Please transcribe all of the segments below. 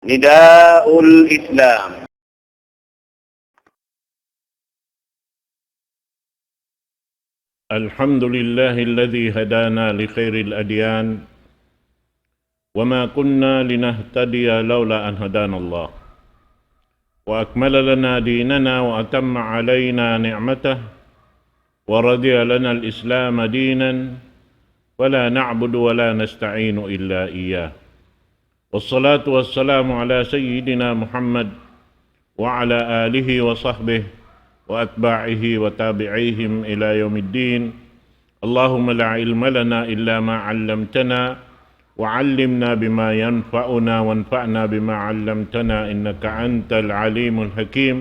نداء الإسلام. الحمد لله الذي هدانا لخير الأديان وما كنا لنهتدي لولا أن هدانا الله وأكمل لنا ديننا وأتم علينا نعمته ورضي لنا الإسلام دينا ولا نعبد ولا نستعين إلا إياه والصلاة والسلام على سيدنا محمد وعلى آله وصحبه وأتباعه وتابعيهم إلى يوم الدين. اللهم لا علم لنا إلا ما علمتنا وعلمنا بما ينفعنا وانفعنا بما علمتنا إنك أنت العليم الحكيم.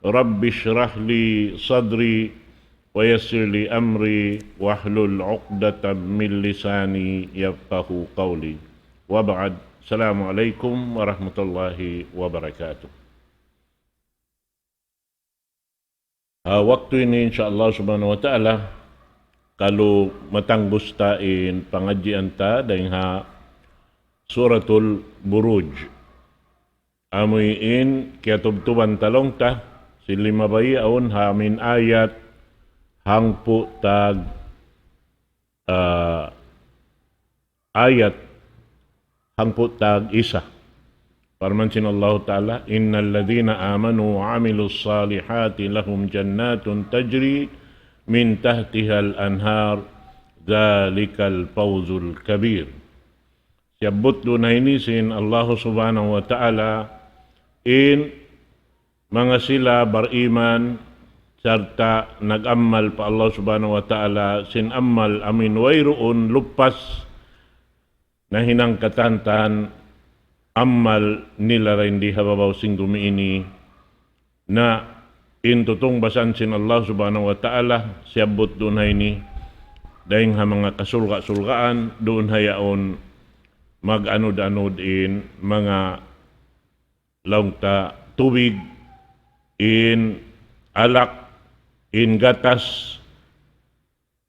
رب اشرح لي صدري ويسر لي أمري واحلل عقدة من لساني يفقه قولي وبعد. السلام عليكم ورحمة الله وبركاته. Waktu ini insyaAllah subhanahu wa ta'ala kalau matanggos tain pangadjian ta dengan suratul buruj amuin kaya tubtuban talong ta silima bayi aun hamin ayat hangpu tag ayat hangpu tag isa. Firman Allah Ta'ala, innal ladzina amanu wa 'amilus salihati lahum jannatun tajri min tahtihal anhar dzalikal fawzul kabir. Siyabut dunay ini sin Allah Subhanahu wa Ta'ala in mga sila bariman serta nag-ammal pa Allah Subhanahu wa Ta'ala sin ammal amin wayroon lupas na hinang katantan amal nila rin di hababaw singgumi ini na intutong basan sin Allah subhanahu wa ta'ala siyabot doon hay ni dahing ha mga kasulga-sulgaan doon hayaon mag-anod-anod in mga laungta tubig in alak in gatas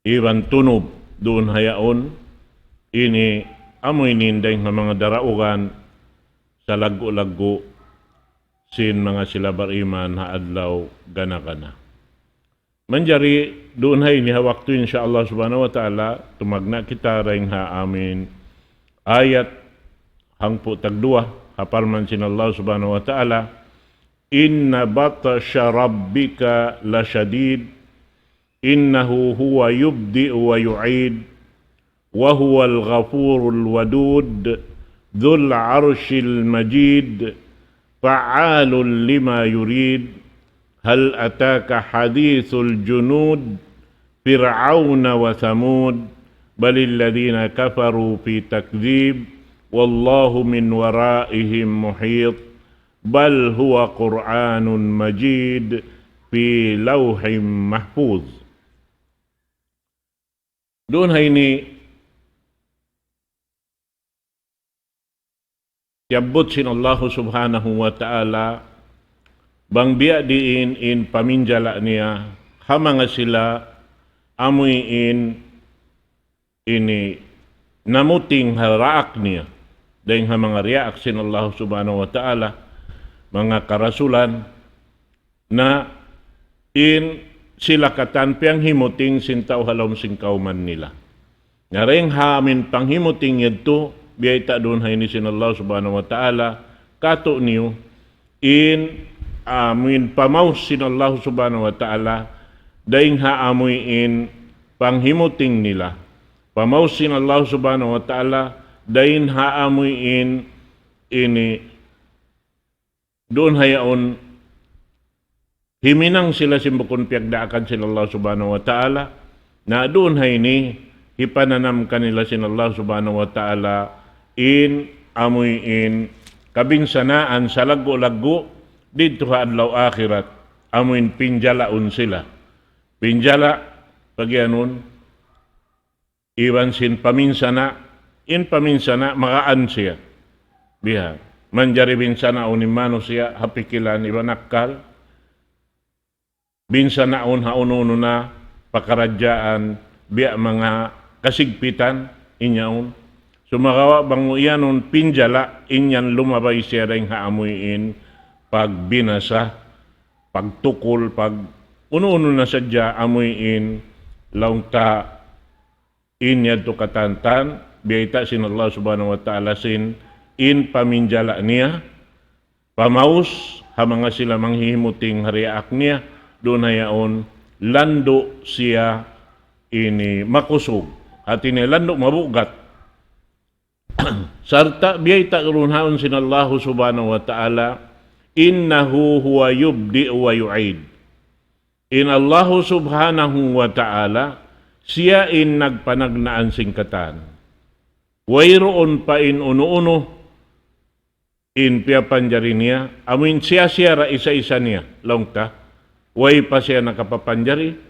iban tunob doon hayaon ini amoy ninday nga mga daraugan sa lago-lago sin mga sila bariman haadlaw gana-gana. Manjari doon hay ni hawakto insyaAllah subhanahu wa ta'ala tumagna kita rin ha amin ayat hangpo tagdua haparman sin Allah subhanahu wa ta'ala inna batasha rabbika lasyadid innahu huwa yubdi wa yu'id wa huwal ghafurul wadud ذو العرش المجيد فعال لما يريد هل أتاك حديث الجنود فرعون وثمود بل الذين كفروا في تكذيب والله من ورائهم محيط بل هو قرآن مجيد في لوح محفوظ. دون هيني Yabot sin Allah subhanahu wa ta'ala bang biya diin in paminjala niya hamanga sila amoy in ini namuting haraak niya dahil mga riyak sin Allah subhanahu wa ta'ala mga karasulan na in sila katanpiang himuting sintaw halom singkauman nila. Ngaring hamin panghimuting yadto biyay ta doon hay ni sin Allah subhanahu wa ta'ala kato niyo in amin pamaus sin Allah subhanahu wa ta'ala daing haamoy in panghimuting nila pamaus sin Allah subhanahu wa ta'ala daing haamoy in ini doon hayaon himinang sila simbukon piyagdaakan sin Allah subhanahu wa ta'ala na doon hay ni hipananam kanila sin Allah subhanahu wa ta'ala in amoy in kabingsanaan sa lago-lago dito ha adlaw akhirat amoy pinjalaon sila pinjala pagyanon iwan sin paminsana in paminsana makaan siya biha manjari binsana unin mano siya hapikilan ibanakal binsanaon haununo na pakaradyaan biya mga kasigpitan inyaon Sumakawa bango iyanon pinjala, inyan lumabay siya rin haamuyin pagbinasa, pagtukol, pag uno-uno na sadya amuyin laung ta inya to katantan, biyayta sin Allah subhanahu wa ta'ala sin in paminjala niya, pamaus, hamanga sila manghihimuting hariak niya, doon hayaon, lando siya ini makusog, at ini lando mabugat. Sarta biyayta runhaon sin Allah subhanahu wa ta'ala, innahu huwa yubdi wa yu'id. In Allah subhanahu wa ta'ala, siya in nagpanagnaan singkatan. Wayroon pa in uno-uno, in piyapanjari niya, amin siya ra isa-isa niya, longta, way pa siya nakapapanjari,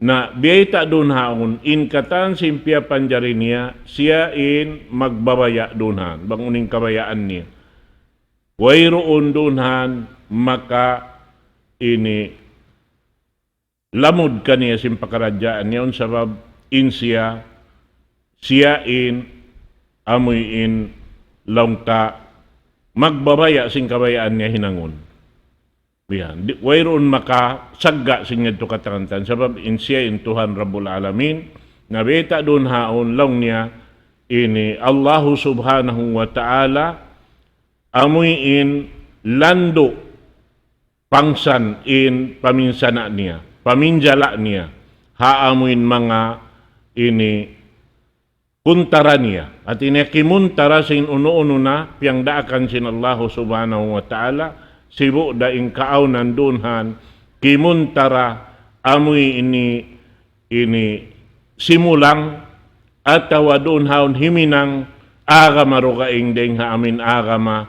na biyayta doon haon, in katan simpia panjari niya, siya in magbabaya doon han, banguning kabayaan niya. Wayroon doon han, maka ini lamod kaniya simpakaradyaan niya, sabab in siya in amoy in longta, magbabaya sing kabayaan niya hinangon. Bihan. Wayroon maka sagga sing ngadto katangan sabab in siya in Tuhan Rabbul Alamin na beta doon haon long niya ini Allah subhanahu wa ta'ala amoy in lando pangsan in paminsana niya, paminjala niya, haamuin mga ini kuntara niya at inakimuntara sin uno-uno na piyang daakan sin Allah subhanahu wa ta'ala sibu daing kaaw nandunhan kimuntara amoy ini simulang at tawadun haon himinang agama rogaing deng haamin agama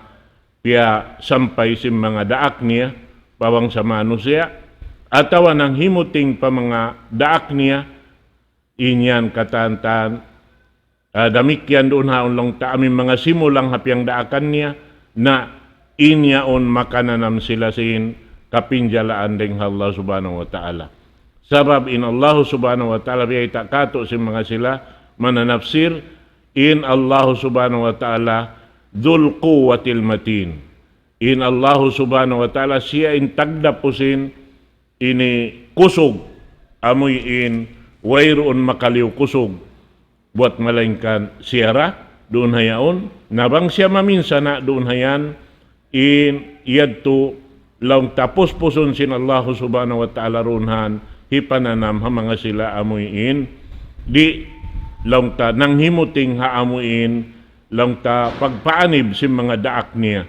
pia sampay sim mga daak niya bawang sa manusia at tawa ng himuting pa mga daak niya inyan katantan damikyan doon haon lang ta amin mga simulang hapyang daakan niya na inyaon makananam sila sin kapinjalaan ding Allah subhanahu wa ta'ala. Sabab in Allah subhanahu wa ta'ala biyay takato si mga sila mananapsir in Allah subhanahu wa ta'ala dhul quwwatil matin. In Allah subhanahu wa ta'ala siya in tagdapusin ini kusog amoy in wayroon makaliw kusog buat malaingkan siyara doon hayaon nabang siya maminsana doon hayan in yadto laung tapos puson sin Allah subhanahu wa ta'ala runhan hipananam ha mga sila amuin di laung ta nang himuting haamuin laung ta pagpaanib sin mga daak niya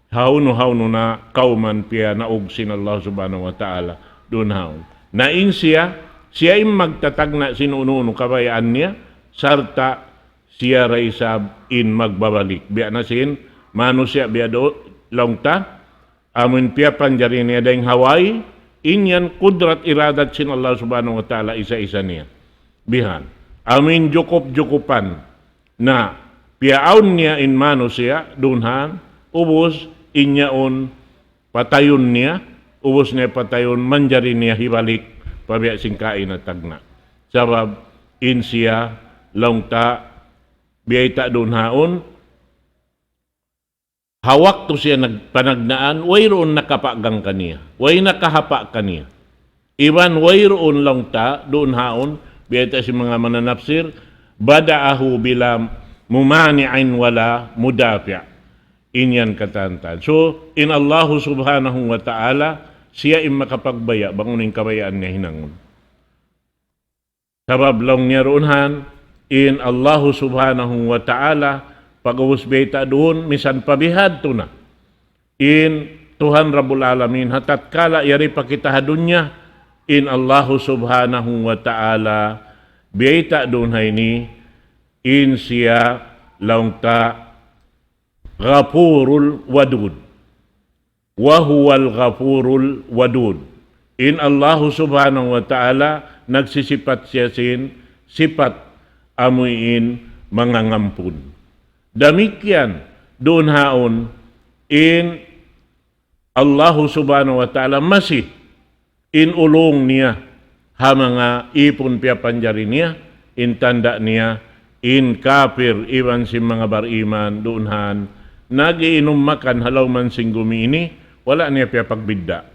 hauno na kauman piya naug sin Allah subhanahu wa ta'ala doon haon na in siya im magtatagna sin uno kabayaan niya sarta siya raisab in magbabalik biya na sin manusia biya do longta amun pia panjari niya dahing Hawaii inyan kudrat iradat sin Allah subhanahu wa ta'ala isa-isa niya bihan amin jukup-jukupan na piaon niya in manusia dunhan ubos inyaon patayon niya ubos niya patayon manjari niya hibalik pabiya singkain na tagna sabab in siya longta biyayta dunhaon hawak to siya nagpanagnaan, wayroon nakapagang kaniya. Way nakahapa kaniya. Iban wayroon lang ta, doon haon, biyata si mga mananapsir, badaahu bila mumani'in wala mudafi'. Inyan katantan. So, in Allah subhanahu wa ta'ala, siya im makapagbaya, banguning kabayaan niya hinangon. Sabab lang niya roonhan, in Allah subhanahu wa ta'ala, pag-uwas beta doon, misan pabihad to na. In Tuhan Rabbul Alamin, hatat kala yari pakita dunya, in Allah subhanahu wa ta'ala, beta doon hay ni, in siya laung ta ghafurul wadud. Wahuwal ghafurul wadud. In Allah subhanahu wa ta'ala, nagsisipat siya sin, sipat amuin mga ngampun. Damikyan doon haon in Allah subhanahu wa ta'ala masih in ulong niya ha mga ipon piya panjari niya in tanda niya in kafir iwan si mga bariman doonhan nagiinom makan halaw man sing gumini wala niya piya pagbidda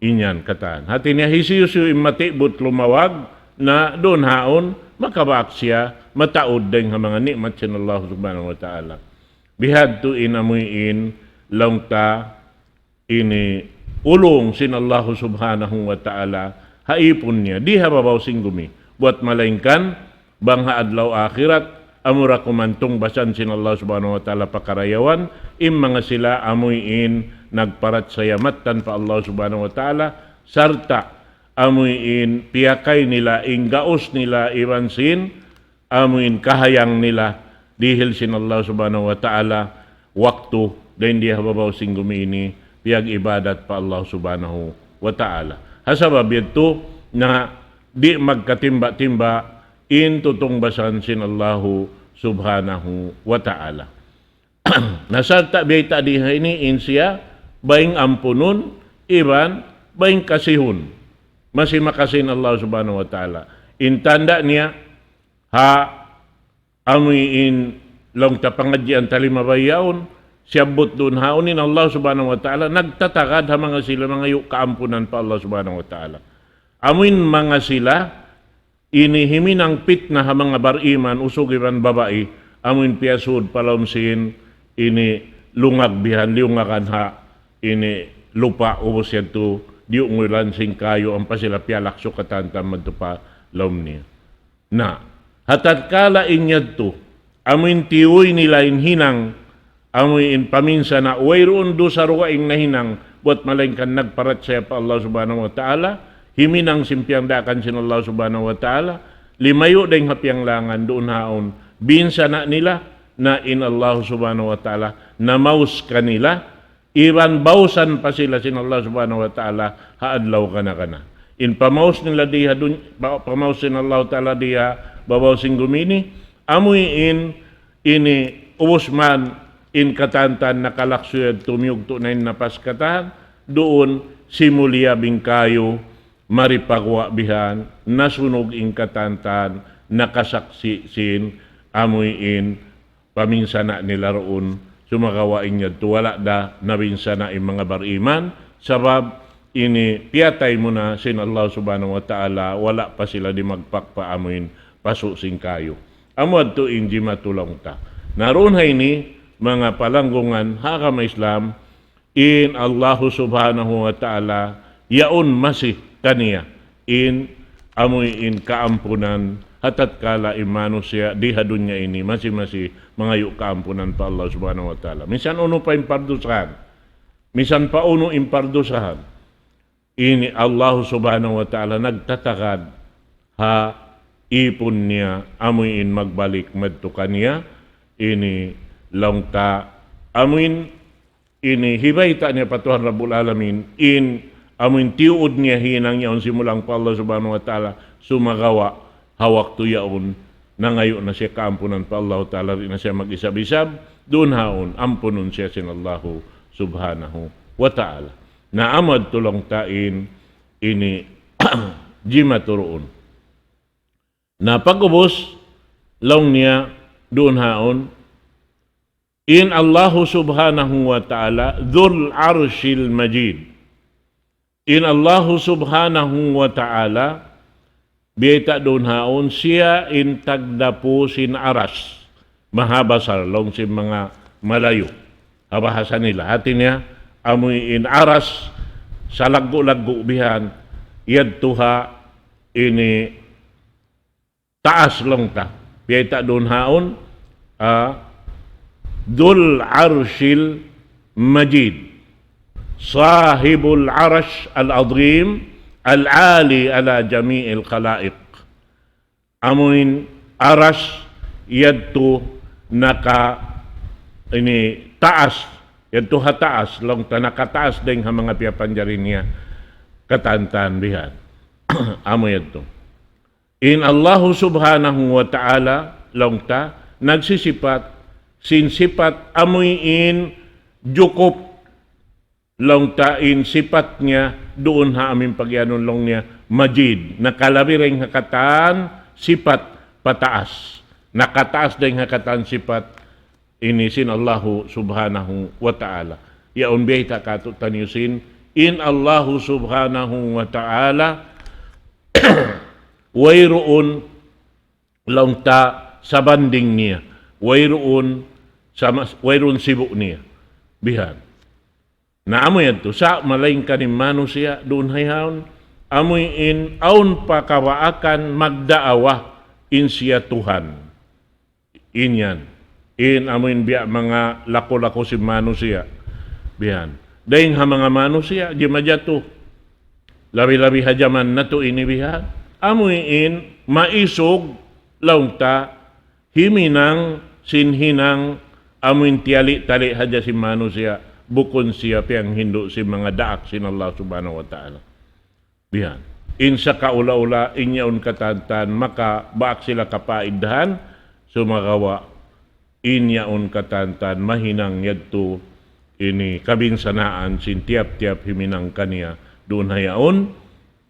inyan katan hati niya hisiyusu matibot lumawag na doon haon makabak siya mataod din nga mga nikmat sin Allah subhanahu wa ta'ala bihad to inamuin langta ini ulong sin Allah subhanahu wa ta'ala haipon niya di hababaw sing gumi buat malaingkan bangha adlaw akhirat amura kumantong basan sin Allah subhanahu wa ta'ala pakarayawan im mga sila amuyin nagparat sa yamat tanpa Allah subhanahu wa ta'ala sarta amuyin piyakay nila inggaos nila iwan sin amuyin kahayang nila dihil sin Allah subhanahu wa ta'ala waktu dahil di hababaw sing gumini piyag ibadat pa Allah subhanahu wa ta'ala hasabab ito na di magkatimba-timba in tutong basan sin Allahu subhanahu wa ta'ala. Nasarta biyay di ini in siya, baing ampunon, iban, baing kasihun. Masih makasin Allah subhanahu wa ta'ala. In tanda niya, amuin long tapangadyan talimabayaon, siyabot doon haunin Allah subhanahu wa ta'ala, nagtatakad ha mga sila mga yu kaampunan pa Allah subhanahu wa ta'ala. Amuin mga sila, inihimi ng pit na mga bariman usugiban babae amin piasud palomsin ini lungag bihan liungakan ha ini lupa ubos yato diungulan sing kayo ang pasila pialak sukatan tamad to pa laom niya na hatat kala inyad to amin tiyoy nila hinang amin paminsa na wayroon do sa ruwaing na hinang buat malingkan nagparat siya pa Allah subhanahu wa ta'ala himinang simpiang dakan sin Allah subhanahu wa ta'ala, limayo ding hapiang langan doon haon, binsa na nila na in Allah subhanahu wa ta'ala, na maus kanila, iban bausan pa sila sin Allah subhanahu wa ta'ala, haadlaw kana. In pamaus nila diha, pamaus sin Allah ta'ala diha, babaw sing gumini, amuy ini ubosman in katantan nakalaksuyad tumiyog tunay na paskatahan, doon simulya bingkayo, maripagwa bihan, nasunog ing katantan, nakasaksi sin, amuyin, paminsana nila roon, sumagawain niya wala da, nabinsana ing mga bariman, sabab, ini piyatay mo na sin Allah subhanahu wa ta'ala, wala pa sila di magpakpaamuin, pasusing kayo. Amod to inji matulong ta. Naroon hay ni, mga palanggungan, hakam Islam, in Allah subhanahu wa ta'ala, yaon masih, kaniya in amoy in kaampunan hatat kala imano siya dihadun niya ini masih mga yu kaampunan pa Allah subhanahu wa ta'ala minsan uno pa impardusahan minsan pa uno impardusahan ini Allah subhanahu wa ta'ala nagtatakad ha ipon niya amoy in magbalik madto kaniya ini langta amoy ini hibay ta niya patuhan Rabbul Alamin in amin tiud niya hinang yaon simulang pa Allah subhanahu wa ta'ala sumagawa hawak to yaon na ngayon na siya kaampunan pa Allah ta'ala rin na siya mag-isab-isab doon haon ampunon siya sin Allah subhanahu wa ta'ala na amad tulong tain ini jima turoon na pagubos long niya doon haon in Allah subhanahu wa ta'ala dhul arshil majid in Allah subhanahu wa ta'ala biyata doon haon siya in tagdapo sin aras mahabasar long si mga malayo habahasa nila hati niya amoy in aras sa laggo-laggo bihan yadtuha ini taas long ta biyata doon haon dul arshil majid Sahibul Arash Al-Azim Al-Ali ala jami'il khalaiq amuin arash yadto naka ini taas yadto hataas long ta nakataas ding ha mga piyapanjarin niya katantan bihan amo yadto in Allah subhanahu wa ta'ala long ta nagsisipat sinsipat amuin jukop long tain sipat niya doon ha aming pagyanon long niya majid nakalabi ring hakatan sipat pataas nakataas dahil nga katansipat inisin Allahu subhanahu wa ta'ala. Yaon biyay ta kato tanyusin, in Allahu subhanahu wa ta'ala wayroon lang ta sa banding niya, wayroon sibu niya. Bihan. Na amoy yan to, sa malaing kanimano siya, doon hayhaon, amoy in, aun pa kawaakan magdaawa, in siya Tuhan. Inyan. In amoy biya mga lako-lako si mano siya. Bihan. Dahil ha mga mano siya, di madyato. Labi-labi hajaman na to inibihan. Amoy in, maisog, launta, himinang, sinhinang, amoy tiyali-tali hadya si mano siya, bukon siya piyang hindo si mga daak sin Allah subhanahu wa ta'ala. Bihan. In sa kaula-ula, inyaon katantan, maka baak sila kapaidhan, sumagawa, inyaon katantan, mahinang yadto, ini kabinsanaan, sin tiap-tiap himinang kaniya, doon hayaon,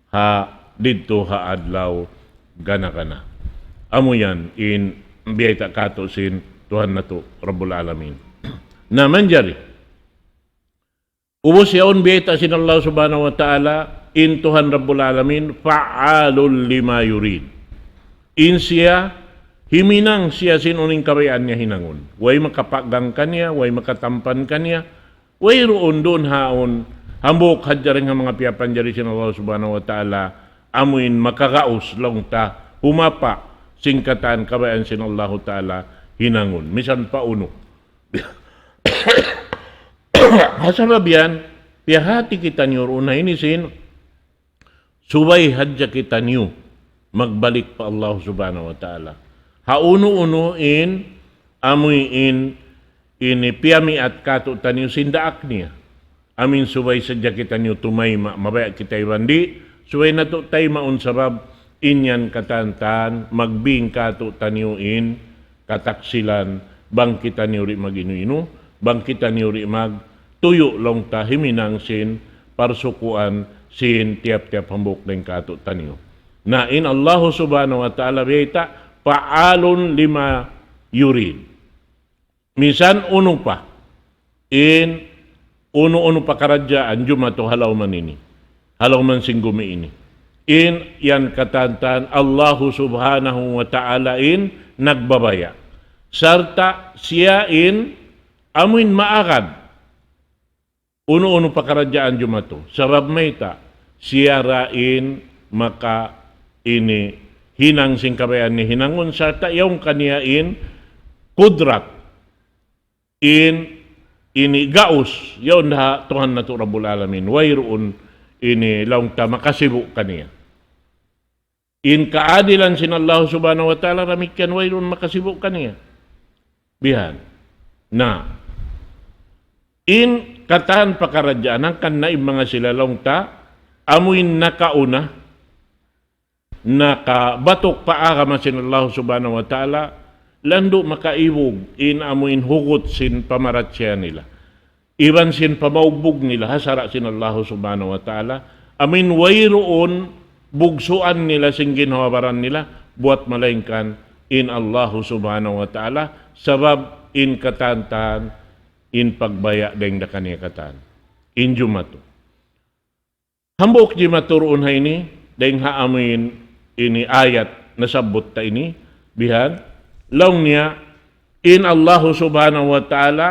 ha, dito ha adlaw, gana-gana. Amo yan, in biyay kato sin Tuhan na to, Rabbul Alamin. Na manjari, ubos yaon biyay ta sin Allah subhanahu wa ta'ala, in Tuhan Rabbul Alamin, fa'alul lima yurid. In siya, himinang siya sin uning kabayaan niya hinangon. Way makapagang kanya, way makatampan kanya, way roon doon haon, hambok hadjaring ang mga piyapan jari sin Allah subhanahu wa ta'ala, amuin makakaos lang ta, humapa, singkatan kabayaan sin Allah ta'ala, hinangon. Misan pa uno. Hasarabian, piyahati kita niyo una inisin, subay hadja kita niyo, magbalik pa Allah subhanahu wa ta'ala. Hauno-unuin, amuin, ini piyami at kato taniyo sindaak niya. Amin subay sadya kita niyo tumay, mabaya kita ibandi, subay na to tayo maun sabab, inyan katantan, magbing kato taniyuin, kataksilan, bang kita niyo ri mag-inu-inu, bang kita niyo ri mag-tuyo long ta, himinang sin, parsukuan, sin, tiap-tiap hambok ng kato taniyo. Na in Allah subhanahu wa ta'ala biyayta, paalon lima yurid. Minsan uno pa, in uno-uno pa karadyaan, jumato halaw man ini, halaw man singgumi ini. In yan katantan, Allahu subhanahu wa ta'ala in nagbabaya. Sarta siya in amuin maakad. Uno-uno pa karadyaan jumato. Sarab mayta, siya rain maka ini hinang sing kabayan ni hinangon sarta yung kaniya in kudrat in ini gaus yaon ha Tuhan na to Rabbul Alamin wayroon ini laung ta makasibu kaniya. In kaadilan sin Allah subhanahu wa ta'ala ramikyan wayroon makasibu kaniya. Bihan. Na in katan pakaradyaan kan na mga sila laung ta amuin nakauna nakabatok paagama sin Allah subhanahu wa ta'ala lando makaibog in amuin hugot sin pamaratsya nila. Iban sin pamaugbog nila hasara sin Allah subhanahu wa ta'ala. Amin wayroon bugsuan nila sin ginhawabaran nila buat malaingkan in Allah subhanahu wa ta'ala sabab in katantan in pagbaya deng da kaniya katan. In jumato. Hambok di maturoon ha ini deng haamin ini ayat nasabot ta ini bihan long niya in Allah subhanahu wa ta'ala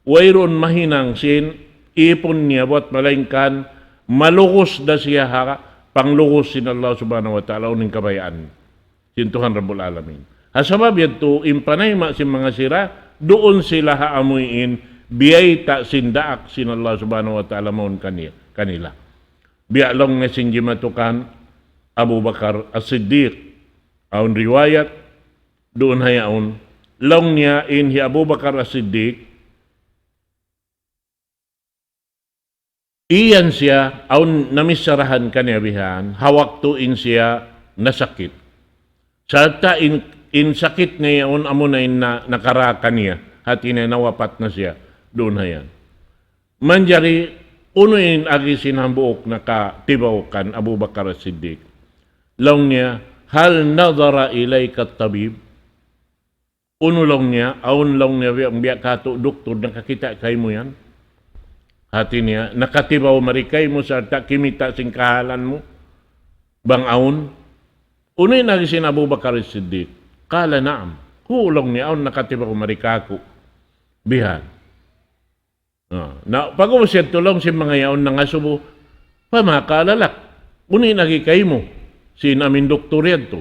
wayron mahinang sin ipon niya buat malaingkan malugos da siya ha panglugos sin Allah subhanahu wa ta'ala uning kabayaan sin Tuhan Rabbul Alamin. Hasabab yato impanay ma sin mga sira doon sila haamuin biyay ta sindaak sin Allah subhanahu wa ta'ala maun kanila. Biya long nga sin jimatukan Abu Bakar As-Siddiq aun riwayat doon hayaon long niya in hi Abu Bakar As-Siddiq iyan siya aun namisarahan kaniya bihan hawak tuin siya nasakit sarta in sakit ngayon amo na in nakarakan niya hati na nawapat na siya doon hayan manjari unuin agi sinambuok nakatibaw kan Abu Bakar As-Siddiq long niya hal nadara ilayka tabib unulong niya, aunlong niya, ang biya kato, doktor, nakakita kay mo yan. Hati niya, nakatibaw marikay mo sa kimita sing kahalan mo, bang aun. Unoy na sin Abu Bakar Siddiq, kala naam, hulong niya, aun nakatibaw marikako, bihan. Na pag-uusap tulong si mga yaon na nga subo, pamakalalak, unoy nagikay mo, sin amin doktor yan to.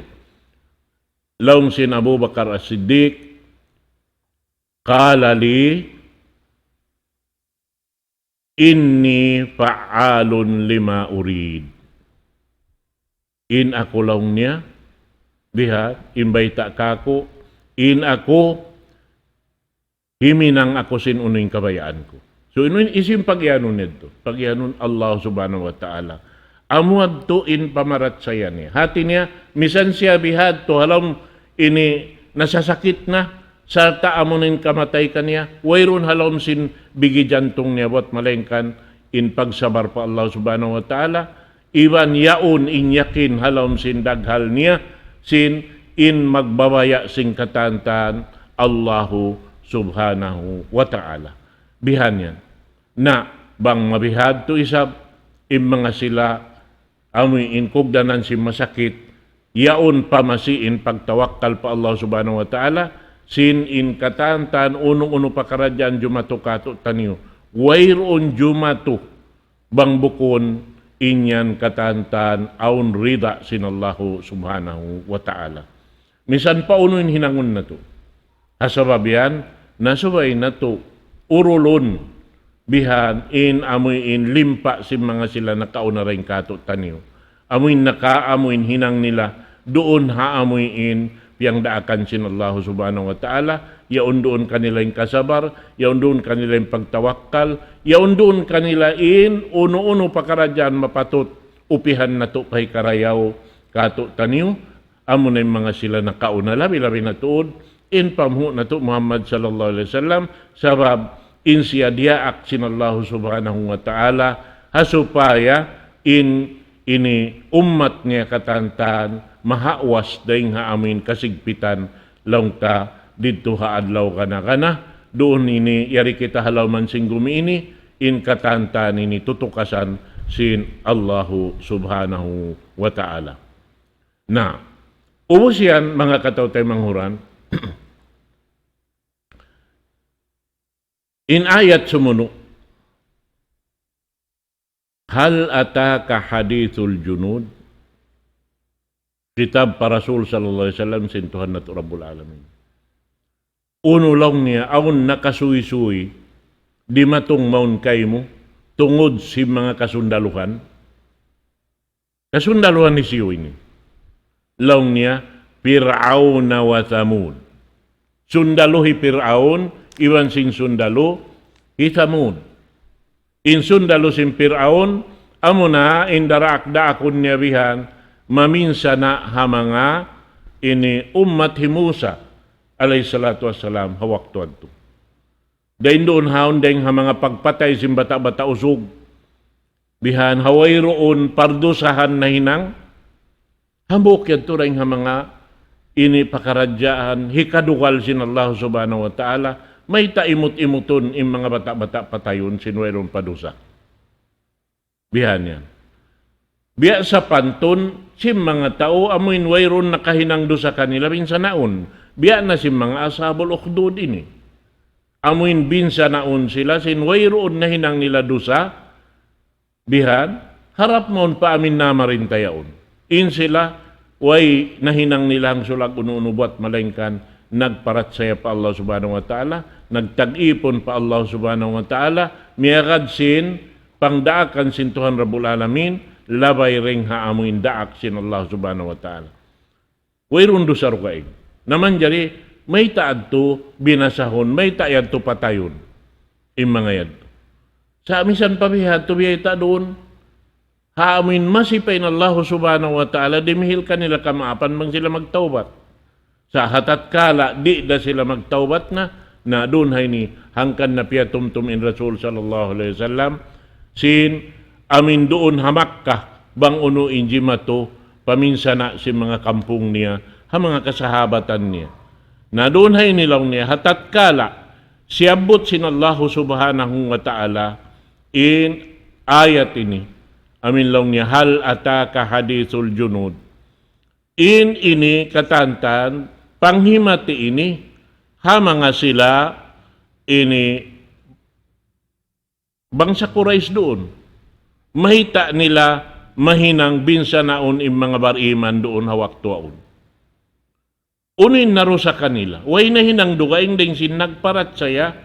Laong sin Abu Bakar Siddiq, kala li, inni fa'alun lima urid. In ako lang niya, biha, imbayta kako, in ako, himinang ako sin uning kabayaan ko. So inuin isim pagyanon nito, pagyanon Allah subhanahu wa ta'ala. Amuad to in pamarat saya niya. Hati niya, misan siya bihad to halam ini nasasakit na, sa taamunin kamatay kaniya, wayron halom sin bigi jantong niya, wat malengkan in pagsabar pa Allah subhanahu wa ta'ala, iwan yaon inyakin halom sin daghal niya, sin in magbabaya sing katantan Allahu subhanahu wa ta'ala. Bihan yan. Na bang mabihad to isab, in mga sila, amoy in kugdanan si masakit, yaon pamasiin pagtawakkal pa Allah subhanahu wa ta'ala, sin in katantan unong-uno pakaradyan jumato kato taniyo. Wayroon jumato bang bukon inyan katantan aun rida sin Allahu subhanahu wa ta'ala. Misan pa unuin hinangon na to. Hasabab yan, nasabay na to urulon bihan in amoy in limpa si mga sila nakauna rin kato taniyo. Amoy nakaamoy hinang nila doon haamoy in yang daakan sin Allah subhanahu wa ta'ala, yaon doon kanila yung kasabar, yaon doon kanila yung pagtawakkal, yaon doon kanila in uno-uno pakaradyan mapatot, upihan na to kay karayaw kato taniyo, amo na yung mga sila nakauna, labi-labi na tuod, in pamhu na to Muhammad sallallahu alaihi wasallam, sabab in siya diaak sin Allah subhanahu wa ta'ala, hasupaya in ini ummat niya katantan, mahawas dahing haamin kasigpitan lang ta dito haadlaw kana doon ini yari kita halaw man sing gumiini in katantan ini tutukasan sin Allahu subhanahu wa ta'ala. Na ubos yan mga katawtay manghuran in ayat sumuno, hal ataka hadithul junud, kitab para Rasul sallallahu alaihi wasallam sintuhan na Rabbul Alamin. Uno lang niya, aun nakasuy-suy, di matong maun kay mo, tungod si mga kasundaluhan. Kasundaluhan ni siyo ini. Lang niya, Fir'aun wa Thamud. Sundaluhi Fir'aun, iwan sing sundalo, Thamud. In sundalo sin Fir'aun, amo na, indarak da akon niya bihan, maminsa na hamanga ini ummat himusa alayhi salatu wassalam hawak tuadto. Dain doon haon dahing hamanga pagpatay sim bata-bata usog. Bihan haway roon pardusahan na hinang. Hambok yan to rin hamanga ini pakaradyaan hikadugal sin Allah subhanahu wa ta'ala. May taimot-imuton in mga bata-bata patayon sinwayron padusa. Bihan yan. Biya sa panton, si mga tao amoin wayron nakahinang do sa kanila binsa naon. Biya na si mga ashabul ukhdud ini. Amoin binsa naon sila sin wayron na hinang nila dosa. Bihan, harap mon pa amin nama rin tayaon. In sila, way nahinang nilang sulag uno-uno buat malengkan, nagparat saya pa Allah subhanahu wa ta'ala, nagtag-ipon pa Allah subhanahu wa ta'ala, miyagad sin, pangdaakan sin Tuhan Rabbul Alamin, labay ring haamuin daak sin Allah subhanahu wa ta'ala. Wayron do sarwaig. Naman jari, may taad to binasahon, may taad to patayon. Yung mga yan. Sa amisan pabihat, to biyay ta doon, haamuin masipay na Allah subhanahu wa ta'ala, dimihil kanila kamaapan mang sila magtaubat. Sa hatat kala, di da sila magtaubat na doon hay ni hangkan na piyatumtum in Rasul sallallahu alaihi wasallam, sin amin doon hamak ka, bang uno inji mato, paminsa na si mga kampung niya, ha mga kasahabatan niya. Na doon hay nilaw niya, hatatkala, siyabot sinallahu subhanahu wa ta'ala in ayat ini. Amin law niya, hal ataka hadithul junud. In ini katantan, panghimati ini, mga sila ini bangsa Quraysh doon. Mahita nila mahinang binsanaon im mga bariman doon hawak tuaon. Unin naro sa kanila. Way na hinang dugaing ding sinagparat saya,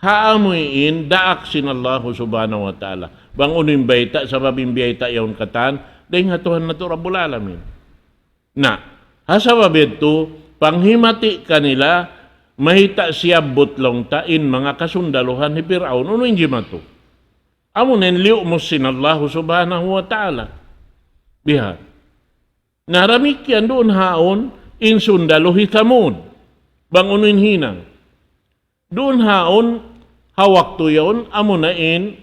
haamuin daak sinallahu subhanahu wa ta'ala. Bang unin bayta sa babimbayta yaon katan, dahil hatuhan na to Rabbul Alamin. Na, hasababid to, panghimati kanila, mahita siya butlong tain mga kasundaluhan ni Firaun. Unin jimato. Amunin liu mo sinallahu subhanahu wa ta'ala. Bihan. Naramikyan doon haon, insundaluhi Thamud. Bangunin hinang. Doon haon, hawak to yun, amunain,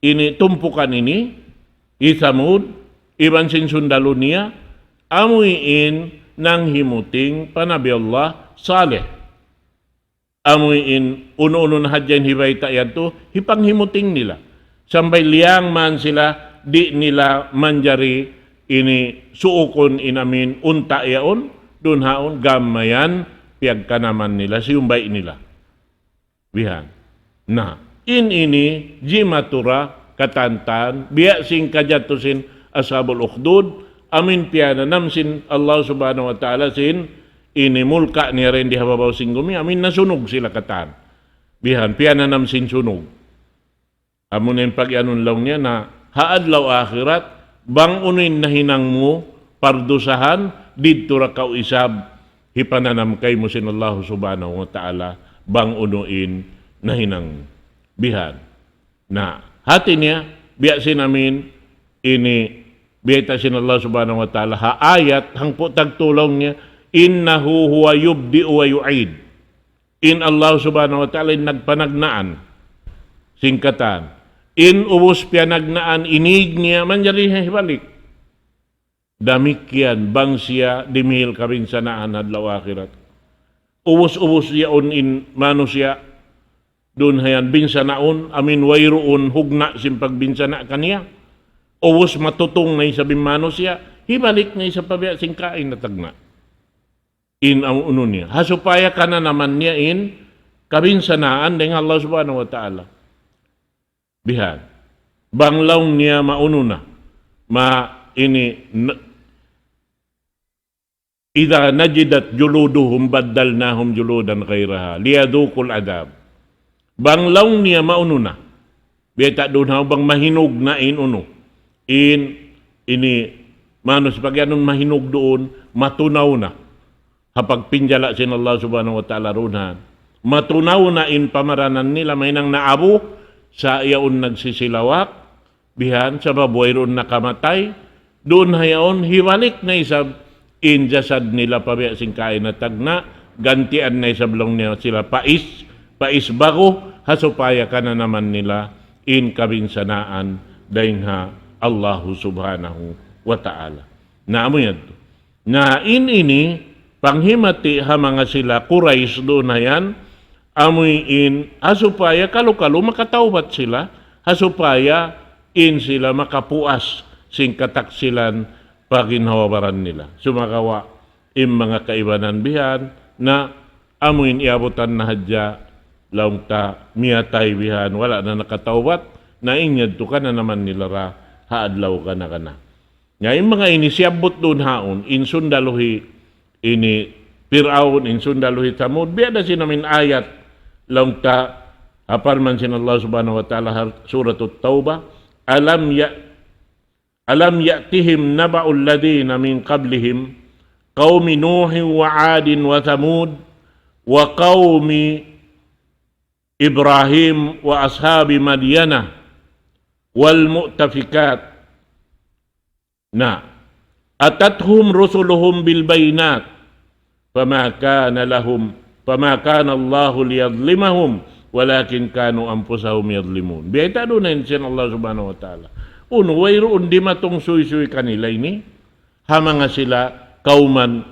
ini tumpukan ini, Thamud, iban sinsundalu niya, amuin nang himuting panabi Allah Saleh. Amuin, uno-uno na hadyan hibay tayan to, hipanghimuting nila. Sambay liyang man sila, di nila manjari ini suukon inamin unta yaon, dun haon gamayan piyagka naman nila, siyumbay nila. Bihan. Na, ini, jimatura, katantan, biya sing kajatusin ashabul ukhdud, amin piyana namsin Allah subhanahu wa ta'ala sin, ini mulka niya rin di hababaw singgumi, amin nasunog sila katan. Bihan, piyana namsin sunog. Amunin pag-anon lang niya na haadlaw akhirat, bang unin na hinang mo, pardusahan, didto ra kaw isab, hipananam kay mo sinallahu subhanahu wa ta'ala, bang unuin na hinang bihan. Na hati niya, biyasin namin, ini, biyata sinallahu subhanahu wa ta'ala, haayat, hang po tagtulong niya, innahu huwa yubdi wa yu'id. In Allah subhanahu wa ta'ala, nagpanagnaan, singkatan, in ubos pianagnaan, inig niya, manjari hibalik. Damikyan, bang siya, dimihil kabinsanaan adlaw akhirat. Ubos-ubos yaon in manusya, doon hayan binsanaon, amin wayroon, hugna simpag binsana kaniya. Ubos matutong na isa manusya, hibalik na isa pabiya singkain na tagna. In ang uno niya. Hasupaya ka na naman niya in kabinsanaan dengan Allah subhanahu wa ta'ala. Bihan. Banglaw niya mauno na. Idha najidat juluduhum baddalnahum juludan khairaha liyadukul adab. Banglaw niya mauno na. Beta doon bang mahinog na uno. Ini manos pagyanon mahinog doon, matunaw na. Hapag pinjala sin Allah subhanahu wa ta'ala runhan. Matunaw na pamaranan nila may nang naabo sa iyaon nagsisilawak, bihan sa baboy ron nakamatay, doon hayaon hiwalik na isab injasad nila pabiya singkain na tagna, gantian na isab lang niya sila pais bago, hasupaya ka na naman nila in kabinsanaan dahin ha Allahu subhanahu wa ta'ala. Naamo yan to. Na ini, panghimati ha mga sila Quraysh doon na yan, amoy in hasupaya kalu-kalu makatawbat sila, hasupaya in sila makapuas sing kataksilan paginhawabaran nila. Sumakawa in mga kaibanan bihan na amuin iabutan na hadya laung ta miyatay bihan wala na nakatawbat na inyad to ka na naman nila ra haadlaw ka na. Nga yung mga inisiyabot doon haon in sundaluhi ini Firaun in sundaluhi Thamud biada sinamin ayat laung ta aparman sin Allah subhanahu wa ta'ala suratul Taubah alam ya'tihim naba'ul ladina min qablihim qaumi Nuhin wa 'adin wa Thamud wa qaumi Ibrahim wa ashabi Madyanah wal mu'tafikat na atathum rusuluhum bil bayinat fama kana Allahu liyadlimahum walakin kanu anfusahum yadlimun. Biyata doon na yun Allah subhanahu wa ta'ala. Uno, wayroon di matong suy-suy kanila ini, hamanga sila kauman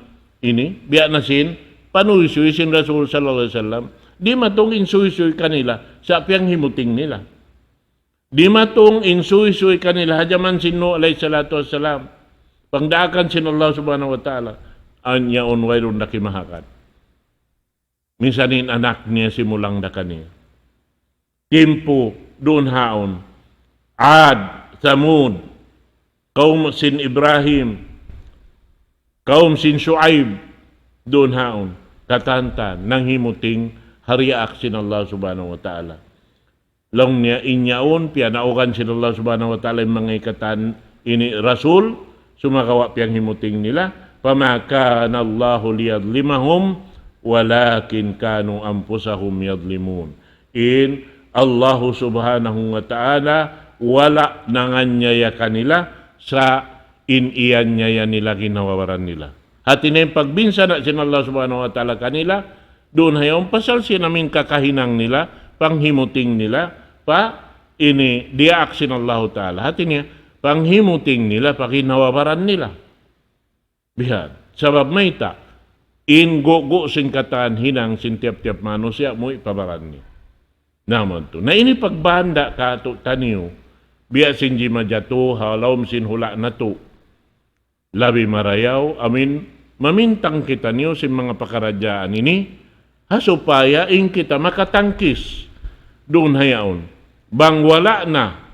ini, biya na sin, panuysuy sin Rasul sallallahu alaihi wasallam, di matong insuy-suy kanila sa piyang himuting nila. Di matong insuy-suy kanila hajaman sinno alaihi salatu wassalam. Pangdaakan sin Allah subhanahu wa ta'ala, anya on wayrun nakimahakat. Minsanin anak niya simulang da kaniya. Timpo doon haon, Ad, Samud, kaum sin Ibrahim, kaum sin Shuaib, doon haon, katantan, nang himuting hariak sin Allah subhanahu wa ta'ala. Long niya inyaon, piyanaukan sin Allah subhanahu wa ta'ala yung mga ikatan ini Rasul, sumakawa piyang himuting nila, فَمَا كَانَ اللَّهُ لِيَظْلِمَهُمْ وَلَكِنْ كَانُوا أَنفُسَهُمْ يَظْلِمُونَ. In Allah subhanahu wa ta'ala, wala nanganyaya kanila sa iniyan niya nila ginawawaran nila. At yung pagbinsa na sin Allah subhanahu wa ta'ala kanila, doon hayong pasal sinamin kakahinang nila, panghimuting nila, pa ini diaak sin Allah ta'ala. At ini panghimuting nila, pakinawawaran nila. Bihan, sabab may ta, in go sin kataan hinang sin tiap-tiap manusia mo ipabaran ni. Naman to. Na ini pagbanda ka to taniyo, biya sin di majato, halawm sin hula na to. Labi marayaw, amin, mamintang kita niyo sin mga pakaradyaan ini, hasupaya in kita makatangkis. Doon hayaon. Bang wala na,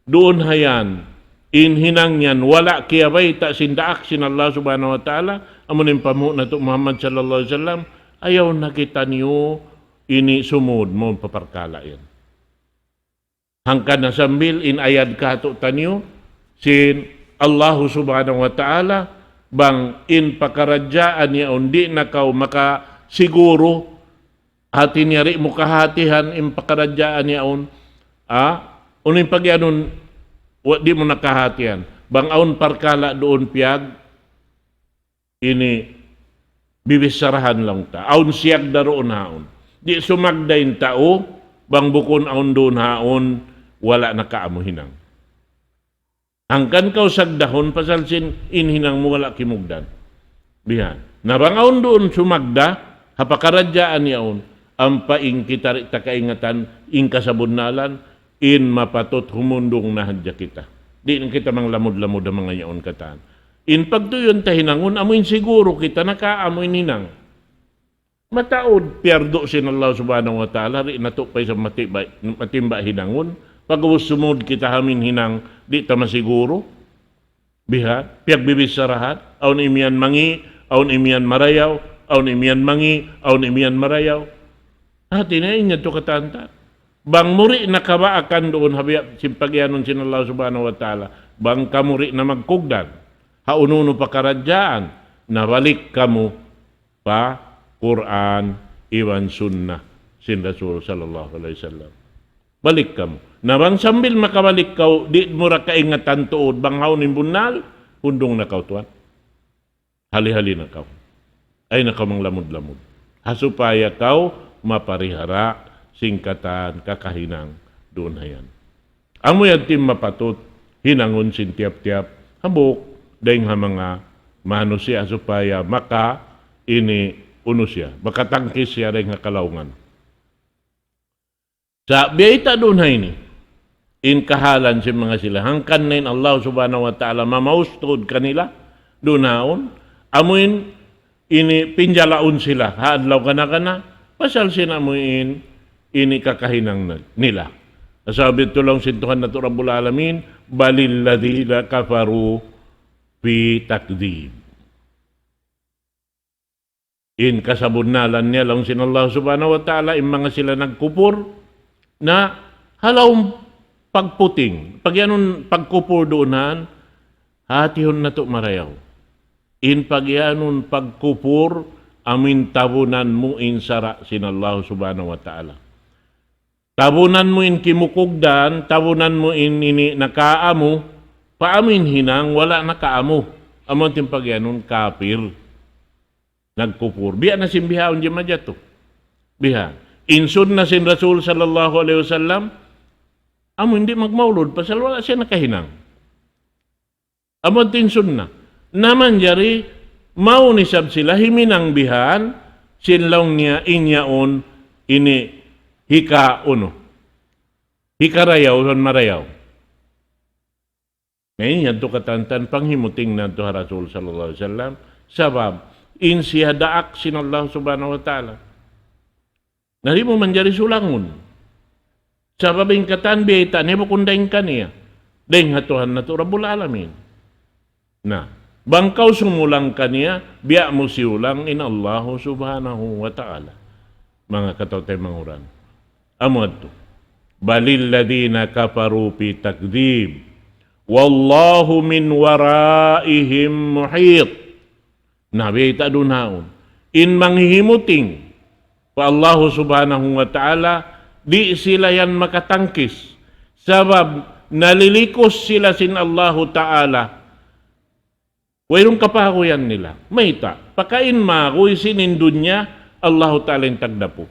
doon hayan, in hinang yan, wala kiyabay ta sindaak sin Allah subhanahu wa ta'ala, amunin pa mo na to Muhammad sallallahu alaihi wasallam, ayaw nakita niyo, ini sumud mo paparkala yan. Hangkan na sambil in ayad ka to tanyo, sin Allah subhanahu wa ta'ala, bang in pakaradyaan niya, undi na kau makasiguro, hati niya rin mo kahatihan in pakaradyaan niya, unin pagyanon, di mo nakahatian. Bang aun parkala doon piyag, ini bibisarahan lang ta. Aun siyag daroon haon. Di sumagdain tao, bang bukon aun doon haon, wala nakaamuhinang. Hangkan kau sagdahon, pasalsin inhinang mo wala kimugdan. Bihan. Nabang aun doon sumagda, hapakaradyaan yaon, ang paing kita rita kaingatan, ing kasabunnalan, in mapatot humundong na hadya kita. Di na kita mang lamod-lamod ang mga yaon kataan. In pagtuyon tahinangon, amoy siguro kita nakaamoy ninang. Mataod, pierdo sin Allah subhanahu wa ta'ala, rin natupay sa matimba hinangon. Pag sumud kita hamin hinang, di ta masiguro. Biha, piag bibisarahat, aun imian mangi, aun imian marayaw, aun imian mangi, aun imian marayaw. Hati na inya to katanta. Bang muri na kabaakan doon habiyap simpagyanon sin Allah subhanahu wa ta'ala. Bang kamuri na magkugdan. Haununo pa karadyaan. Nabalik kamo pa Quran, iwan sunnah sin Rasul sallallahu alaihi wasallam. Balik kamo. Nabang sambil makabalik kau, di mura kaingatan tuod. Bang haunin bunal, hundong na kau tuan. Hali-hali na kau. Ay na kamang lamod-lamod. Hasupaya kau maparihara singkatan kakahinang doon hayan. Amo yan tim mapatot, hinangon sin tiap-tiap, habok, dahing ha mga manusia supaya maka ini uno siya, makatangkis siya rin nga kalaungan. Sa biyayta doon ha ini, in kahalan si mga sila, hangkan na Allah subhanahu wa ta'ala mamaustod kanila, doon haon, amuin ini pinjalaon sila, haadlaw kana, pasal sinamuin, ini kakahinang nila. Sabi ito lang sintuhan na ito Rabbul Alamin, balil ladhina kafaru fi takdib. In kasabunnalan niya lang sin Allah subhanahu wa ta'ala, in mga sila nagkupur, na halawang pagputing. Pag yanon pagkupur doonan, hatihon na ito marayaw. In pag yanon pagkupur, amin tabunan mo in sara sin Allah subhanahu wa ta'ala. Tabunan mo in kimukugdan, tabunan mo in ini nakaamo, paamin hinang wala nakaamo. Amon timpagyanon kapir. Nagkupur. Biya na simbihaon di madyato. Biha. Insun na sin Rasul sallallahu alaihi wasallam, amo hindi magmaulod, pasal wala siya nakahinang. Amon tinsun na. Naman jari, maunisab sila himinang bihan, sinlaw niya inyaon ini hika uno. Hikarayaw son marayaw. Ngayon yan to katantan panghimuting na to Rasul sallallahu alaihi wasallam sabab in siya daak sin Allah subhanahu wa ta'ala. Nari mo manjari sulangon. Sabab yung katan biyata niya bukundayin ka niya. Dahil hatuhan na to Rabbul Alamin. Na, bangkaw sumulang ka niya, biya mo siulang in Allah subhanahu wa ta'ala. Mga katawtay manguran. Amad to. Balil ladina kafaru pi takdib. Wallahu min waraihim muhit. Nabi ita dunaon. In manghihimuting pa Allah subhanahu wa ta'ala, di sila yan makatangkis. Sabab nalilikos sila sin Allah ta'ala. Wairong kapahakuyan nila. Mayta, pakain makoy sinindun niya, Allah ta'ala yung tagdapo.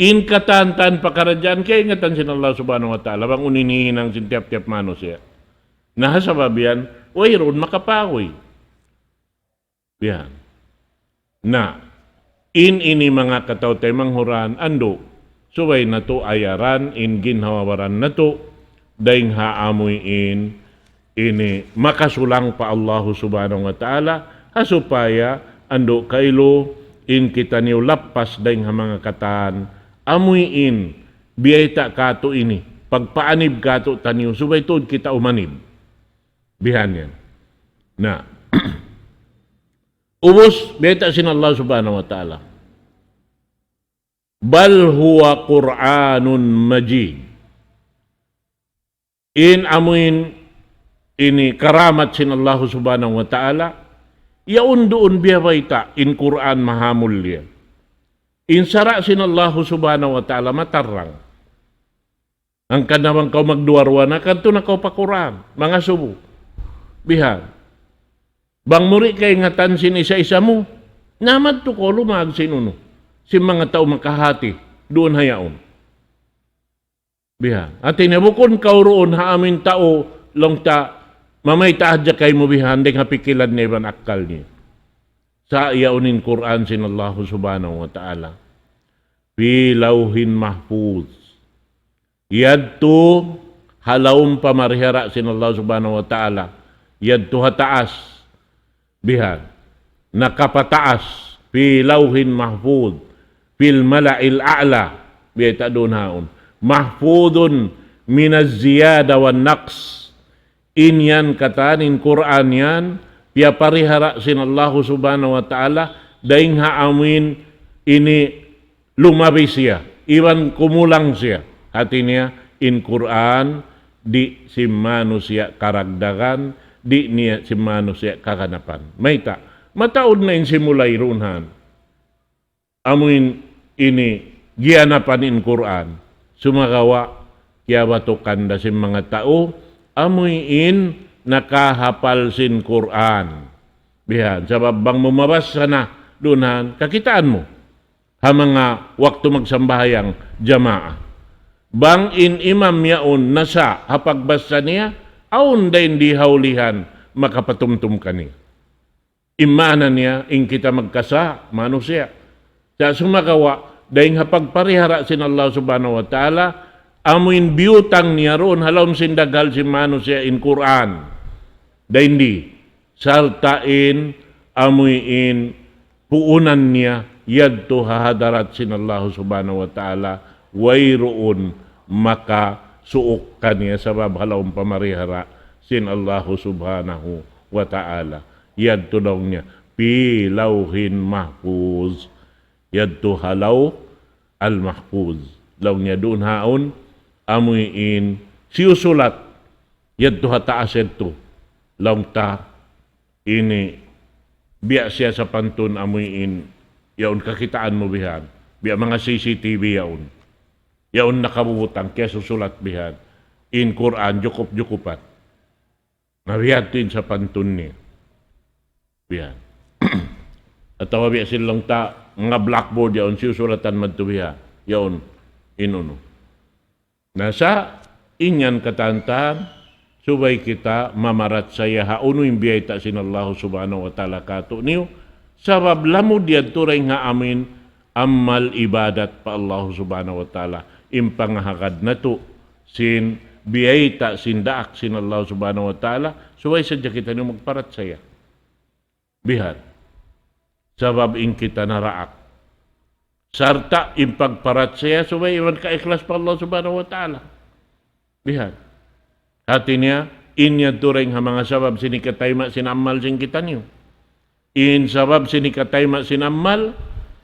In katantan pakaradyan, kaya ingatan sin Allah subhanahu wa ta'ala, bang uninihin ang sintiap-tiap mano siya. Nahasabab yan, wairon makapakoy. Yan. Na, ini mga katawtay manghuran, ando, suway na to ayaran, in ginhawaran na to, daing haamoy ini makasulang pa Allah subhanahu wa ta'ala, hasupaya, ando kailo, in kita niyo lapas daing mga kataan, amuyin, biyayta kato ini, pagpaanib kato taniyo, subay to kita umanib. Bihan yan. Na, ubos, biyayta sin Allah subhanahu wa ta'ala. Bal huwa Qur'anun Majid. In amuin ini karamat sin Allah subhanahu wa ta'ala, yaun doon biyawayta in Qur'an mahamul liya. In sara sin Allah subhanahu wa ta'ala matarang. Ang kanawang kau magduwarwa na kanto na kau pa Qur'an, mga subo. Bihan. Bang muri kay ngatan sin isa-isa mo, namad to ko lumag sinuno. Si mga tao makahati, doon hayaon. Bihan. At inabukon kau roon haamin tao, long ta, mamay taadya kay mo bihan, deng hapikilan na ibang akal niya. Sa iyaunin Quran sin Allah subhanahu wa ta'ala. Fi lauhin mahfuz. Yadto halawang pamarihara sin Allah subhanahu wa ta'ala. Yadto hataas. Bihan. Nakapataas. Fi lauhin mahfuz. Fil mala'il a'la. Biyata doon haon. Mahfudun minaz ziyada wan naqs. Inyan katanin Quran yan. Pia parihara sin Allah subhanahu wa ta'ala, daing haamin ini lumabi siya, iwan kumulang siya. Hati niya, in Quran, di si manusia karagdagan, di niya si manusia kakanapan. Mayta, mataod na in simulay runhan. Amuin ini giyanapan in Quran, sumagawa, kaya batukan da si mga tao, amuin nakahapal sin Quran. Bihan, sabab bang mumabas na dunan, kakitaan mo. Ha mga waktu magsambahayang jamaah. Bang in imam yaon nasa hapagbasa niya, aun dahin di haulihan makapatumtum ka niya. Imana niya, in kita magkasa, manusia. Sa sumagawa, dahin hapagparihara sin Allah subhanahu wa ta'ala, amuin biyutang niya roon, halawang sindagal si manusia in Quran. Daindi, saltain, amuin, puunan niya, yadto hahadarat sin Allah subhanahu wa ta'ala, wayroon maka suok kaniya sabab halawang pamarihara sin Allah subhanahu wa ta'ala. Yadto daw niya, pi lauhin mahfuz. Yadto halaw al-mahfuz. Law niya doon haon, amuin, siyusulat, yadto hataas yadto. Law ta, ini, biya siya sa pantun amuin, yaon kakitaan mo bihan. Biya mga CCTV yaon. Yaon nakabubutang, kaya susulat bihan. In Quran, jukup-jukupat. Nabiyatuin sa pantun niya. Bihan. At tawa biya silang ta, nga blackboard yaon, susulatan man to biha. Yaon, inuno. Nasa inyan katantan, subay kita mamarat saya hauno yung biyayta sin Allah subhanahu wa ta'ala kato niyo, Sabab lamod yan turay nga amin amal ibadat pa Allah subhanahu wa ta'ala. Impangahagad na to sin biyayta sin daak sin Allah subhanahu wa ta'ala. Suway sadya kita nyo magparat saya. Bihar. Sabab in kita naraak. Sarta impagparat saya suway iwan ka ikhlas pa Allah subhanahu wa ta'ala. Bihar. Hati niya, inya turing ha mga sabab sinikatayma sinamal sin kita niyo. In sabab sinikatayma sinamal,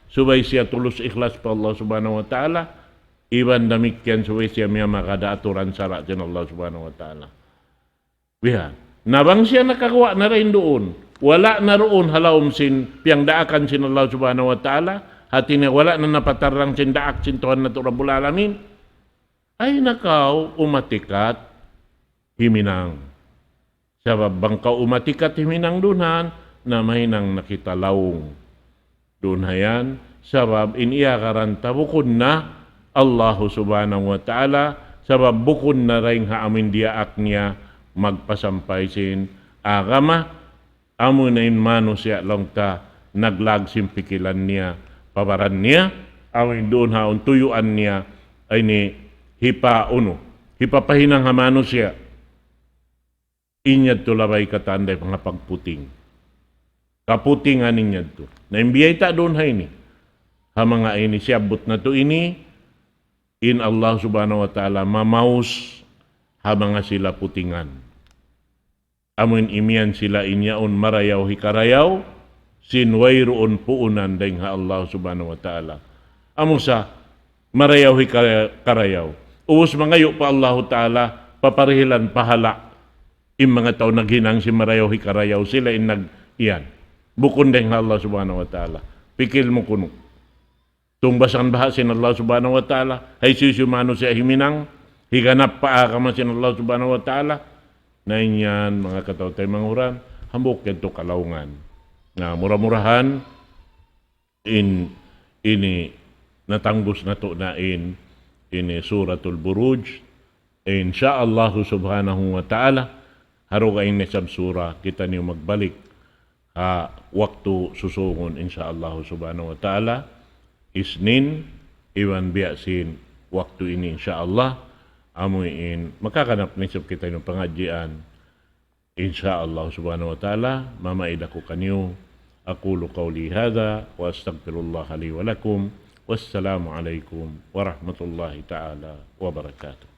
subay siya tulus ikhlas pa Allah subhanahu wa ta'ala, iwan damikyan subay siya miya makadaaturan sara sin Allah subhanahu wa ta'ala. Bihar. Nabang siya nakakuha na rin doon. Wala na roon halawom sin piyang daakan sin Allah subhanahu wa ta'ala, hati niya wala na napatarang sin daak sin Tuhan na ito Rabbul Alamin, ay nakaw umatikat himinang. Sabab bangkaw umatikat himinang dunhan, na may nang nakitalawong. Dunhayan, sabab iniakaran tabukod na Allah subhanahu wa ta'ala, sabab bukod na rin haamin diaak niya magpasampay sin agama, amo na mano siya lang ta naglag simpikilan niya, pabaran niya, amin doon haon tuyuan niya, ay ni hipapahinang hamano siya, inyad tulabay katanday mga pagputing. Kaputingan ninyad to. Naimbiyay ta doon hay ni. Ha mga ini siyabot na to ini, in Allah subhanahu wa ta'ala mamaus ha mga sila putingan. Amun imian sila inyaon marayaw hikarayaw, sinwayroon puunan dahing ha Allah subhanahu wa ta'ala. Amo sa marayaw hikarayaw. Uwos mangayo pa Allah ta'ala, paparihilan pahala. Im mga tao naghinang si marayaw hikarayaw, sila in iyan. Bukod dahing Allah subhanahu wa ta'ala. Pikil mo kuno. Tungbasan bahasin Allah subhanahu wa ta'ala. Hay sisumano siya himinang. Higanap paakaman sin Allah subhanahu wa ta'ala. Na inyan mga kataw-tay manguran. Hambok yan to kalaungan. Na murah-murahan. Ini natanggos na to na ini suratul Buruj. Insyaallah subhanahu wa ta'ala. Harugain ni sab sura. Kita niyo magbalik. Waktu susungon insyaallah subhanahu wa ta'ala Isnin iwan biasin waktu ini insyaallah amuin makakanap nisip kita ng pengajian insyaallah subhanahu wa ta'ala mamaid ako kanyo aqulu qawli hadha wa astaghfirullah li wa lakum wassalamu alaikum warahmatullahi ta'ala wabarakatuh.